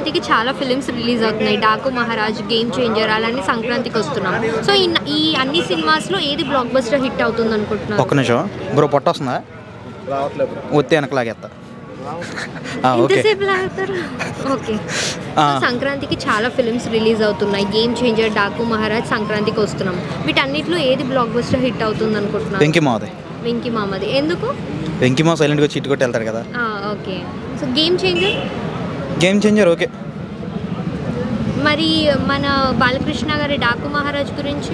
సంక్రాంతికి చాలా films release అవుతున్నాయి. డాకు మహారాజ్, గేమ్ చేంజర్ అలానే సంక్రాంతికి వస్తున్నాం. సో ఈ అన్ని సినిమాస్లో ఏది బ్లాక్ బస్టర్ హిట్ అవుతుంది అనుకుంటున్నాను? ఒక్క నిమిషం బ్రో, పొట్ట వస్తుందా? ఒత్తి వెనకలాగేస్తా. ఎంతసేపు లాగుతారు? ఓకే. సంక్రాంతికి చాలా ఫిలిమ్స్ రిలీజ్ అవుతున్నాయి. గేమ్ చేంజర్, డాకు మహారాజ్, సంక్రాంతికి వస్తున్నాం. వీటన్నిటిలో ఏది బ్లాక్ బస్టర్ హిట్ అవుతుంది అనుకుంటున్నాను? వెంకీ మామది. ఎందుకు? వెంకీ మామ సైలెంట్గా చీట్ కొట్టి వెళ్తారు కదా. Okay. So game changer okay. మరి మన బాలకృష్ణ గారి డాకు మహారాజ్ గురించి?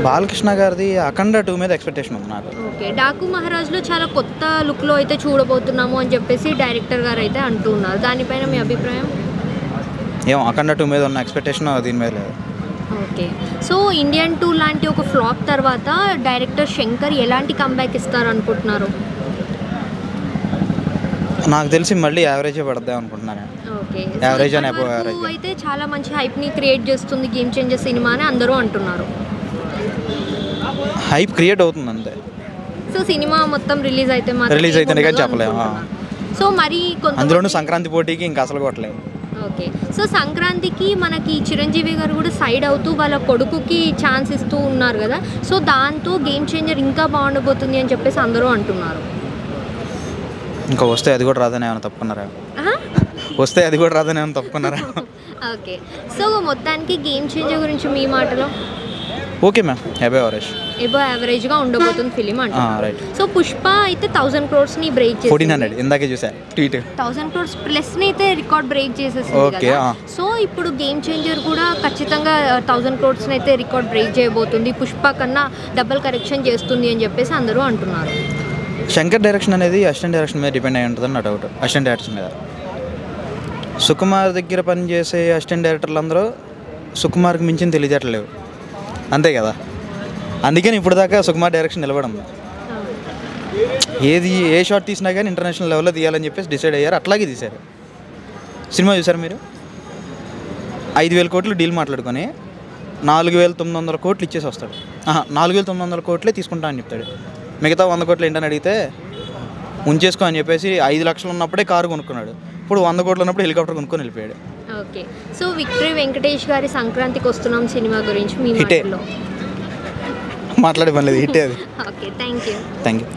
బాలకృష్ణ గారిది అఖండ 2 మీద ఎక్స్పెక్టేషన్ ఉంది నాకు. ఓకే. డాకు మహారాజ్లో చాలా కొత్త లుక్లో అయితే చూడబోతున్నాము అని చెప్పేసి డైరెక్టర్ గారు అయితే అంటున్నారు. దానిపైన మీ అభిప్రాయం? ఏమో అఖండ 2 మీద ఉన్న ఎక్స్పెక్టేషన్ దీని మీద లేదు. ఓకే. సో ఇండియన్ 2 లాంటి ఒక ఫ్లాప్ తర్వాత డైరెక్టర్ శంకర్ ఎలాంటి కంబ్యాక్ ఇస్తారు అనుకుంటున్నారు? నాకు తెలిసి మళ్ళీ యావరేజే పడద్దాం అనుకుంటున్నాను. ఓకే. యావరేజ్ అని యావరేజ్ అయితే చాలా మంచి హైప్ని క్రియేట్ చేస్తుంది గేమ్ చేంజర్ సినిమా అని అందరూ అంటున్నారు. హైప్ క్రియేట్ అవుతుంది అంతే. సో సినిమా మొత్తం రిలీజ్ అయితేనే కానీ చెప్పలేము. సో మరి అందులోనూ సంక్రాంతి పోటీకి ఇంకా అసలు కొట్టలేము. ఓకే. సో సంక్రాంతికి మనకి చిరంజీవి గారు కూడా సైడ్ అవుతూ వాళ్ళ కొడుకుకి ఛాన్స్ ఇస్తూ ఉన్నారు కదా. సో దాంతో గేమ్ చేంజర్ ఇంకా బాగుండబోతుంది అని చెప్పేసి అందరూ అంటున్నారు. ఇంకా వస్తే అది కూడా రాదని ఏమైనా తప్పుకున్నారా? వస్తే అది కూడా రాదని ఏమైనా తప్పుకున్నారా? ఓకే. సో మొత్తానికి గేమ్ చేంజర్ గురించి మీ మాటలో? ఓకే మ్యామ్, అబవ్ యావరేజ్గా ఉండబోతుంది ఫిలిం అంటే. రైట్. సో పుష్ప అయితే 1000 crores-ని బ్రేక్ చేసింది. 1400 ఇందాకే చూసా ట్వీట్. 1000 crores ప్లస్ని అయితే రికార్డ్ బ్రేక్ చేసేసింది. ఓకే. సో ఇప్పుడు గేమ్ చేంజర్ కూడా ఖచ్చితంగా 1000 crores-ని అయితే రికార్డ్ బ్రేక్ చేయబోతుంది. పుష్ప కన్నా డబుల్ కరెక్షన్ చేస్తుంది అని చెప్పేసి అందరూ అంటున్నారు. శంకర్ డైరెక్షన్ అనేది అసిస్టెంట్ డైరెక్షన్ మీద డిపెండ్ అయి ఉంటుందని నా డౌట్. అసిస్టెంట్ డైరెక్టర్ మీద సుకుమార్ దగ్గర పనిచేసే అసిస్టెంట్ డైరెక్టర్లు అందరూ సుకుమార్కి మించిన తెలియజేయట్లేవు, అంతే కదా. అందుకని ఇప్పుడు దాకా సుకుమార్ డైరెక్షన్ నిలబడం. ఏ షాట్ తీసినా కానీ ఇంటర్నేషనల్ లెవెల్లో తీయాలని చెప్పేసి డిసైడ్ అయ్యారు. అట్లాగే తీశారు. సినిమా చూసారు మీరు? 5000 కోట్లు డీల్ మాట్లాడుకొని 4900 కోట్లు ఇచ్చేసి వస్తాడు. 4900 కోట్లే తీసుకుంటా అని చెప్తాడు. మిగతా 100 కోట్లు ఏంటని అడిగితే ఉంచేసుకో అని చెప్పేసి 5 లక్షలు ఉన్నప్పుడే కారు కొనుక్కున్నాడు. ఇప్పుడు 100 కోట్లు ఉన్నప్పుడు హెలికాప్టర్ కొనుక్కొని వెళ్ళిపోయాడు. ఓకే. సో విక్టరీ వెంకటేష్ గారి సంక్రాంతికి వస్తున్నాం సినిమా గురించి మీ మాట్లాడే పని లేదు, హిట్టే అది. ఓకే. Thank you.